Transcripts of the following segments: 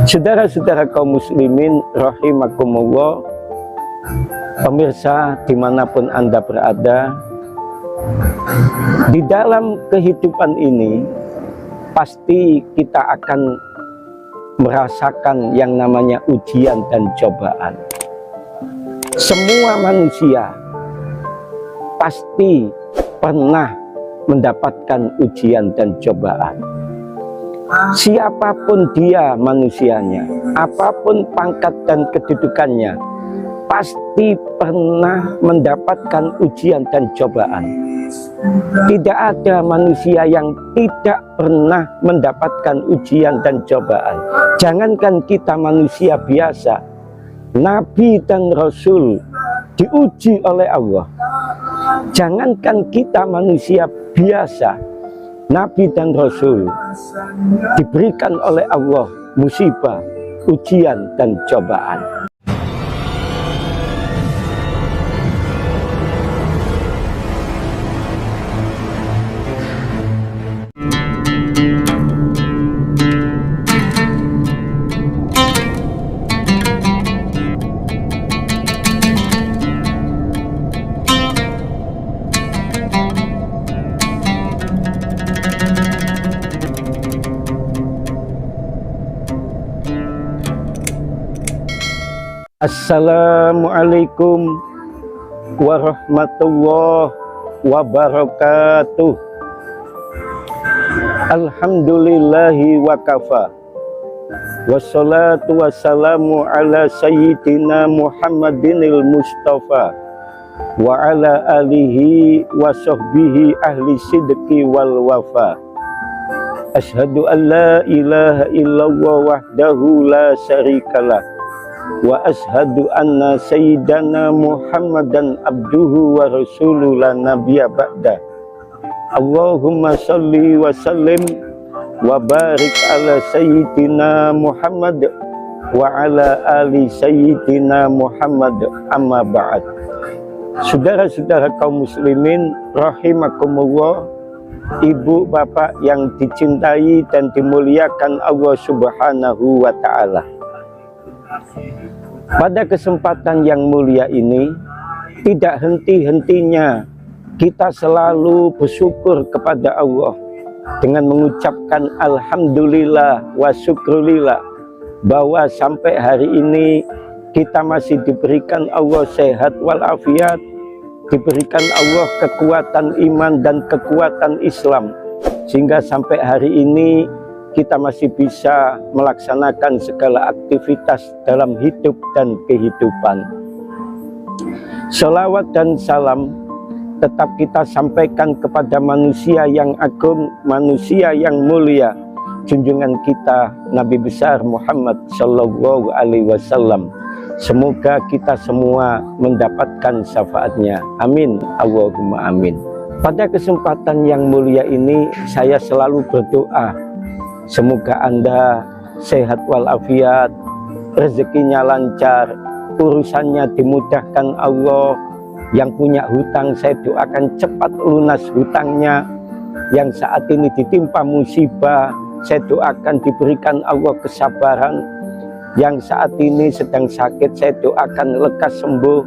Saudara-saudara kaum muslimin rahimakumullah, pemirsa dimanapun Anda berada, di dalam kehidupan ini pasti kita akan merasakan yang namanya ujian dan cobaan. Semua manusia pasti pernah mendapatkan ujian dan cobaan. Siapapun dia manusianya, apapun pangkat dan kedudukannya, pasti pernah mendapatkan ujian dan cobaan. Tidak ada manusia yang tidak pernah mendapatkan ujian dan cobaan. Jangankan kita manusia biasa, Nabi dan Rasul diuji oleh Allah. Jangankan kita manusia biasa, Nabi dan Rasul diberikan oleh Allah musibah, ujian dan cobaan. Assalamualaikum warahmatullahi wabarakatuh. Alhamdulillahi wa kafa, wassalatu wassalamu ala sayyidina Muhammadinil Mustafa wa ala alihi wa sahbihi ahli sidqi wal wafa. Ashhadu an la ilaha illallah wahdahu la syarikalah, wa ashhadu anna sayyidana Muhammadan abduhu wa rasuluhu la nabiyya ba'da. Allahumma salli wa sallim wa barik ala sayyidina Muhammad wa ala ali sayyidina Muhammad, amma ba'd. Saudara-saudara kaum muslimin rahimakumullah, ibu bapak yang dicintai dan dimuliakan Allah Subhanahu wa ta'ala. Pada kesempatan yang mulia ini, tidak henti-hentinya kita selalu bersyukur kepada Allah dengan mengucapkan alhamdulillah wa syukrulillah, bahwa sampai hari ini kita masih diberikan Allah sehat walafiat, diberikan Allah kekuatan iman dan kekuatan Islam, sehingga sampai hari ini kita masih bisa melaksanakan segala aktivitas dalam hidup dan kehidupan. Sholawat dan salam tetap kita sampaikan kepada manusia yang agung, manusia yang mulia, junjungan kita Nabi besar Muhammad Shallallahu Alaihi Wasallam. Semoga kita semua mendapatkan syafaatnya. Amin, Allahumma amin. Pada kesempatan yang mulia ini, saya selalu berdoa, semoga Anda sehat walafiat, rezekinya lancar, urusannya dimudahkan Allah. Yang punya hutang, saya doakan cepat lunas hutangnya. Yang saat ini ditimpa musibah, saya doakan diberikan Allah kesabaran. Yang saat ini sedang sakit, saya doakan lekas sembuh.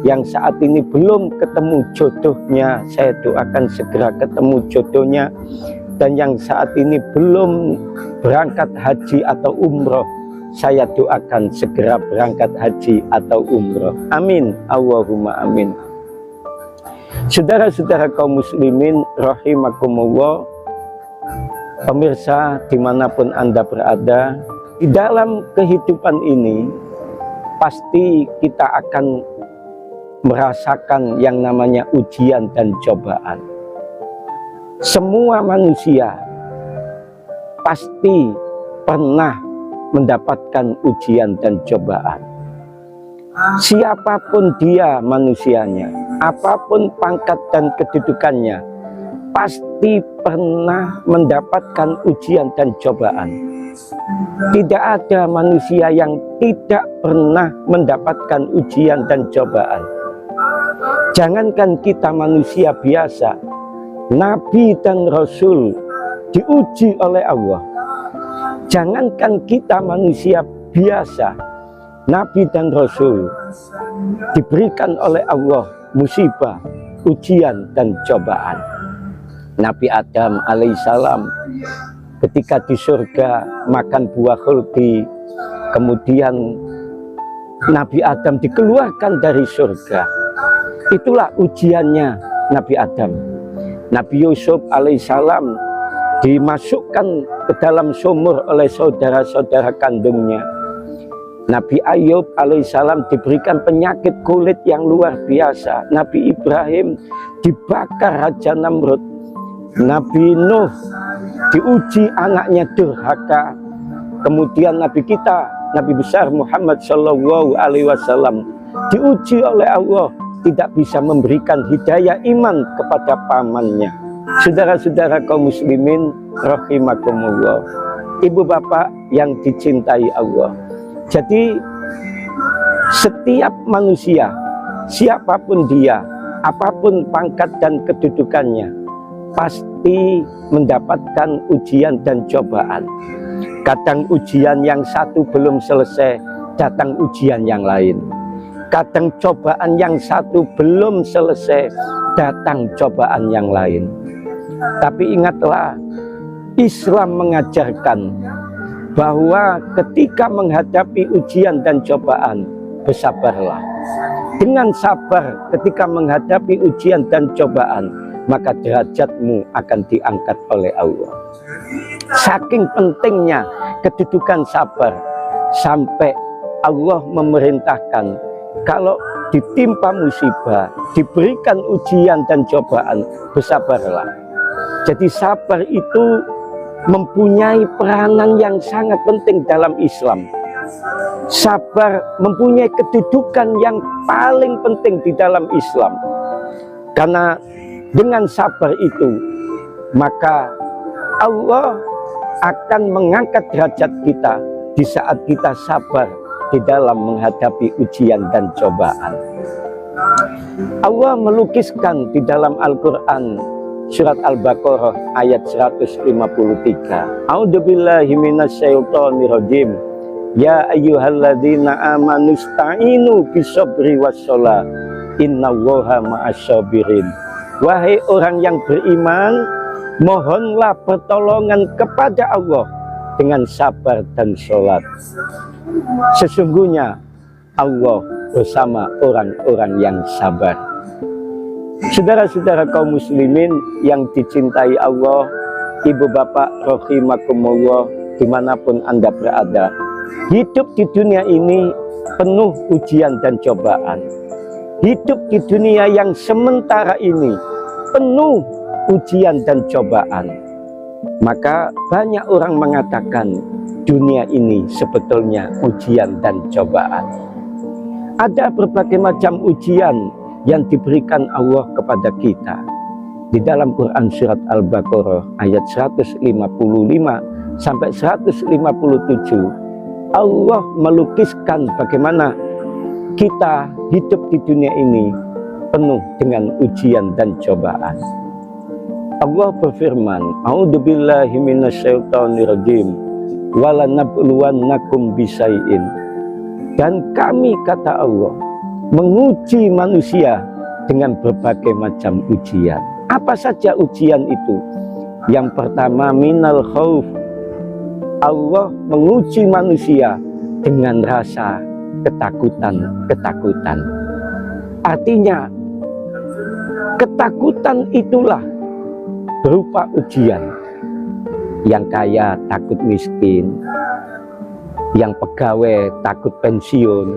Yang saat ini belum ketemu jodohnya, saya doakan segera ketemu jodohnya. Dan yang saat ini belum berangkat haji atau umroh, saya doakan segera berangkat haji atau umroh. Amin, Allahumma amin. Saudara-saudara kaum muslimin rahimakumullah, pemirsa dimanapun Anda berada, di dalam kehidupan ini pasti kita akan merasakan yang namanya ujian dan cobaan. Semua manusia pasti pernah mendapatkan ujian dan cobaan. Siapapun dia manusianya, apapun pangkat dan kedudukannya, pasti pernah mendapatkan ujian dan cobaan. Tidak ada manusia yang tidak pernah mendapatkan ujian dan cobaan. Jangankan kita manusia biasa, Nabi dan Rasul diuji oleh Allah. Jangankan kita manusia biasa, Nabi dan Rasul diberikan oleh Allah musibah, ujian dan cobaan. Nabi Adam alaihissalam ketika di surga makan buah khuldi, kemudian Nabi Adam dikeluarkan dari surga. Itulah ujiannya Nabi Adam. Nabi Yusuf alaihissalam dimasukkan ke dalam sumur oleh saudara-saudara kandungnya. Nabi Ayub alaihissalam diberikan penyakit kulit yang luar biasa. Nabi Ibrahim dibakar Raja Namrud. Nabi Nuh diuji anaknya durhaka. Kemudian Nabi kita, Nabi besar Muhammad Shallallahu Alaihi Wasallam diuji oleh Allah, tidak bisa memberikan hidayah iman kepada pamannya. Saudara-saudara kaum muslimin rahimakumullah, ibu bapak yang dicintai Allah. Jadi setiap manusia, siapapun dia, apapun pangkat dan kedudukannya, pasti mendapatkan ujian dan cobaan. Kadang ujian yang satu belum selesai, datang ujian yang lain. Kadang cobaan yang satu belum selesai, datang cobaan yang lain. Tapi ingatlah, Islam mengajarkan bahwa ketika menghadapi ujian dan cobaan, bersabarlah. Dengan sabar ketika menghadapi ujian dan cobaan, maka derajatmu akan diangkat oleh Allah. Saking pentingnya kedudukan sabar, sampai Allah memerintahkan kalau ditimpa musibah, diberikan ujian dan cobaan, bersabarlah. Jadi sabar itu mempunyai peranan yang sangat penting dalam Islam. Sabar mempunyai kedudukan yang paling penting di dalam Islam. Karena dengan sabar itu, maka Allah akan mengangkat derajat kita di saat kita sabar di dalam menghadapi ujian dan cobaan. Allah melukiskan di dalam Al-Quran surat Al-Baqarah ayat 153. A'udzubillahi minasyaitonirrajim. Ya ayyuhalladzina amanu ista'inu bisabri wassalah. Innallaha ma'asyabirin. Wahai orang yang beriman, mohonlah pertolongan kepada Allah dengan sabar dan sholat. Sesungguhnya Allah bersama orang-orang yang sabar. Saudara-saudara kaum muslimin yang dicintai Allah, ibu bapak rahimakumullah, dimanapun Anda berada, hidup di dunia ini penuh ujian dan cobaan. Hidup di dunia yang sementara ini penuh ujian dan cobaan. Maka banyak orang mengatakan dunia ini sebetulnya ujian dan cobaan. Ada berbagai macam ujian yang diberikan Allah kepada kita. Di dalam Quran surat Al-Baqarah ayat 155 sampai 157, Allah melukiskan bagaimana kita hidup di dunia ini penuh dengan ujian dan cobaan. Allah berfirman, A'udzubillahi minasyaitonirrajim, walanabluwannakum bisai'in. Dan kami, kata Allah, menguji manusia dengan berbagai macam ujian. Apa saja ujian itu? Yang pertama, minal khauf. Allah menguji manusia dengan rasa ketakutan. Artinya, ketakutan itulah berupa ujian. Yang kaya takut miskin, yang pegawai takut pensiun,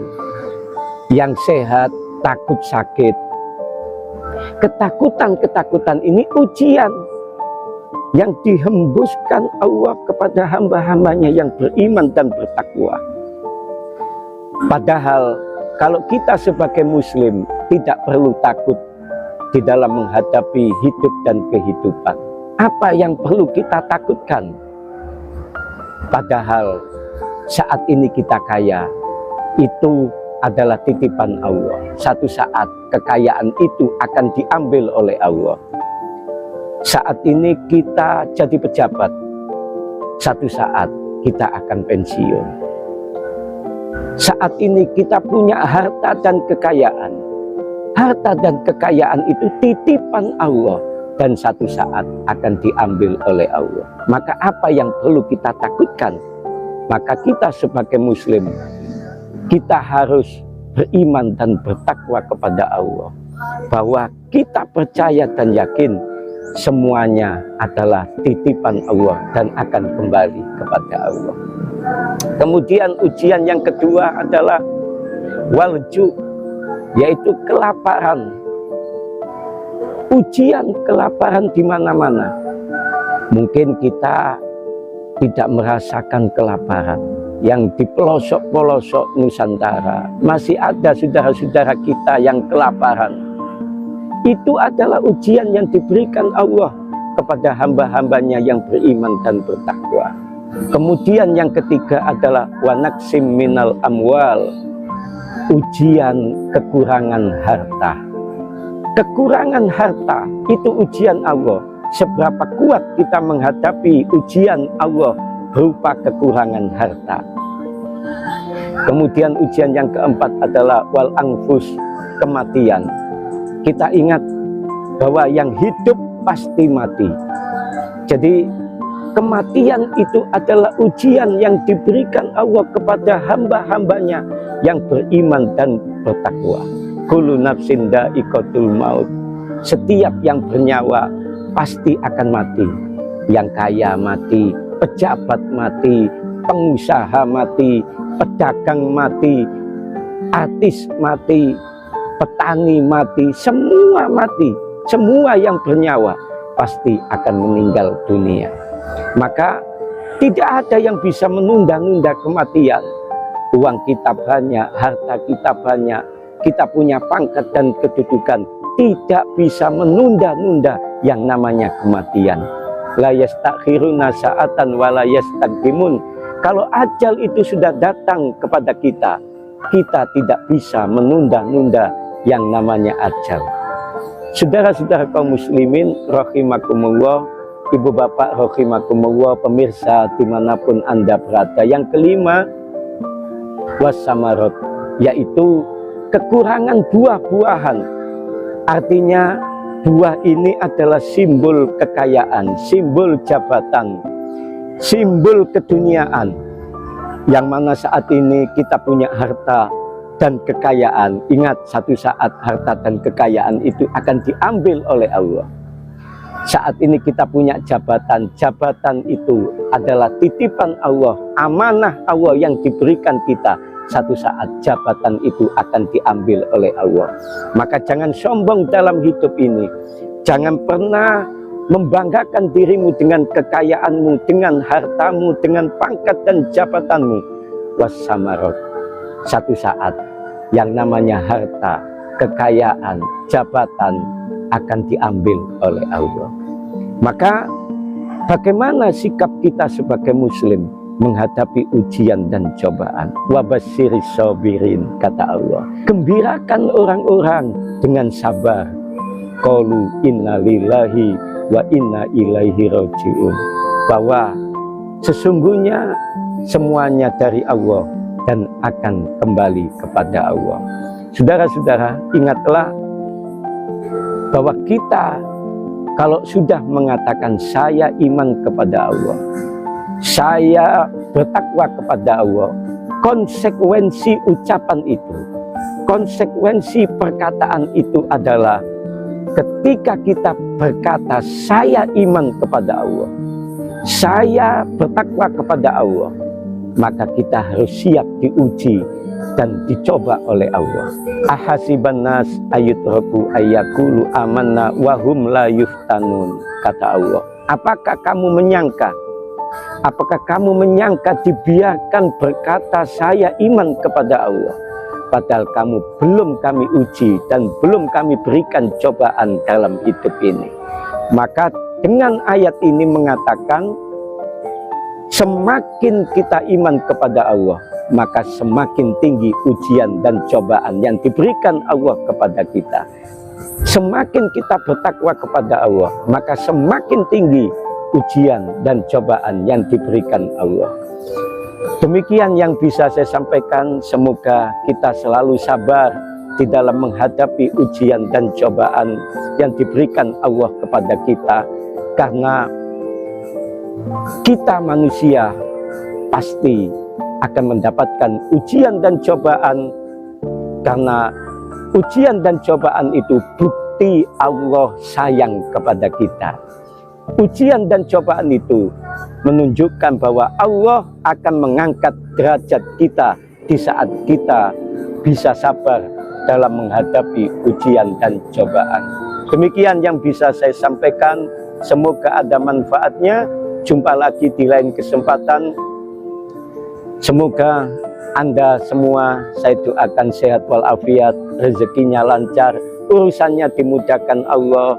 yang sehat takut sakit. Ketakutan ini ujian yang dihembuskan Allah kepada hamba-hambanya yang beriman dan bertakwa. Padahal kalau kita sebagai muslim tidak perlu takut di dalam menghadapi hidup dan kehidupan. Apa yang perlu kita takutkan? Padahal saat ini kita kaya, itu adalah titipan Allah. Satu saat kekayaan itu akan diambil oleh Allah. Saat ini kita jadi pejabat, satu saat kita akan pensiun. Saat ini kita punya harta dan kekayaan. Harta dan kekayaan itu titipan Allah dan satu saat akan diambil oleh Allah. Maka apa yang perlu kita takutkan? Maka kita sebagai muslim, kita harus beriman dan bertakwa kepada Allah, bahwa kita percaya dan yakin semuanya adalah titipan Allah dan akan kembali kepada Allah. Kemudian ujian yang kedua adalah walju, yaitu kelaparan. Ujian kelaparan di mana-mana. Mungkin kita tidak merasakan kelaparan. Yang di pelosok-pelosok Nusantara masih ada saudara-saudara kita yang kelaparan. Itu adalah ujian yang diberikan Allah kepada hamba-hambanya yang beriman dan bertakwa. Kemudian yang ketiga adalah wanaksim minal amwal, ujian kekurangan harta. Kekurangan harta itu ujian Allah. Seberapa kuat kita menghadapi ujian Allah berupa kekurangan harta. Kemudian ujian yang keempat adalah wal anfus, kematian. Kita ingat bahwa yang hidup pasti mati. Jadi kematian itu adalah ujian yang diberikan Allah kepada hamba-hambanya yang beriman dan bertakwa. Kullu nafsin dha'iqatul maut. Setiap yang bernyawa pasti akan mati. Yang kaya mati, pejabat mati, pengusaha mati, pedagang mati, artis mati, petani mati, semua mati. Semua yang bernyawa pasti akan meninggal dunia. Maka tidak ada yang bisa menunda-nunda kematian. Uang kita banyak, harta kita banyak, kita punya pangkat dan kedudukan, tidak bisa menunda-nunda yang namanya kematian. La yastakhiruna sa'atan wa la yastaqdimun. Kalau ajal itu sudah datang kepada kita, kita tidak bisa menunda-nunda yang namanya ajal. Saudara-saudara kaum muslimin rahimakumullah, ibu bapak rahimakumullah, pemirsa dimanapun anda berada. Yang kelima, wasamarot, yaitu kekurangan buah-buahan. Artinya buah ini adalah simbol kekayaan, simbol jabatan, simbol keduniaan. Yang mana saat ini kita punya harta dan kekayaan. Ingat, satu saat harta dan kekayaan itu akan diambil oleh Allah. Saat ini kita punya jabatan, jabatan itu adalah titipan Allah, amanah Allah yang diberikan kita. Satu saat jabatan itu akan diambil oleh Allah. Maka jangan sombong dalam hidup ini. Jangan pernah membanggakan dirimu dengan kekayaanmu, dengan hartamu, dengan pangkat dan jabatanmu. Wassamarot. Satu saat yang namanya harta, kekayaan, jabatan akan diambil oleh Allah. Maka bagaimana sikap kita sebagai muslim menghadapi ujian dan cobaan? Wabasyiris sabirin, kata Allah. Gembirakan orang-orang dengan sabar. Qalu inna lillahi wa inna ilaihi raji'un. Bahwa sesungguhnya semuanya dari Allah dan akan kembali kepada Allah. Saudara-saudara, ingatlah bahwa kita kalau sudah mengatakan saya iman kepada Allah, saya bertakwa kepada Allah, konsekuensi ucapan itu, konsekuensi perkataan itu adalah ketika kita berkata saya iman kepada Allah, saya bertakwa kepada Allah, maka kita harus siap diuji dan dicoba oleh Allah. Ahasiban nas ayutraku ayyaqulu amanna wa hum la yuftanun, kata Allah. Apakah kamu menyangka? Apakah kamu menyangka dibiarkan berkata saya iman kepada Allah, padahal kamu belum kami uji dan belum kami berikan cobaan dalam hidup ini? Maka dengan ayat ini mengatakan semakin kita iman kepada Allah, maka semakin tinggi ujian dan cobaan yang diberikan Allah kepada kita. Semakin kita bertakwa kepada Allah, maka semakin tinggi ujian dan cobaan yang diberikan Allah. Demikian yang bisa saya sampaikan. Semoga kita selalu sabar di dalam menghadapi ujian dan cobaan yang diberikan Allah kepada kita, karena kita manusia pasti akan mendapatkan ujian dan cobaan, karena ujian dan cobaan itu bukti Allah sayang kepada kita. Ujian dan cobaan itu menunjukkan bahwa Allah akan mengangkat derajat kita di saat kita bisa sabar dalam menghadapi ujian dan cobaan. Demikian yang bisa saya sampaikan. Semoga ada manfaatnya. Jumpa lagi di lain kesempatan. Semoga Anda semua saya doakan sehat walafiat, rezekinya lancar, urusannya dimudahkan Allah.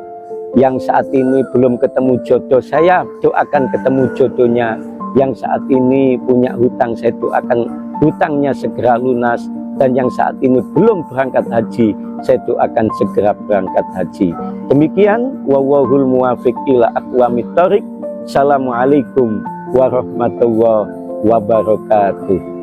Yang saat ini belum ketemu jodoh, saya doakan ketemu jodohnya. Yang saat ini punya hutang, saya doakan hutangnya segera lunas. Dan yang saat ini belum berangkat haji, saya doakan segera berangkat haji. Demikian, wallahul muwaffiq ila aqwamit thoriq. Assalamualaikum warahmatullahi wabarakatuh.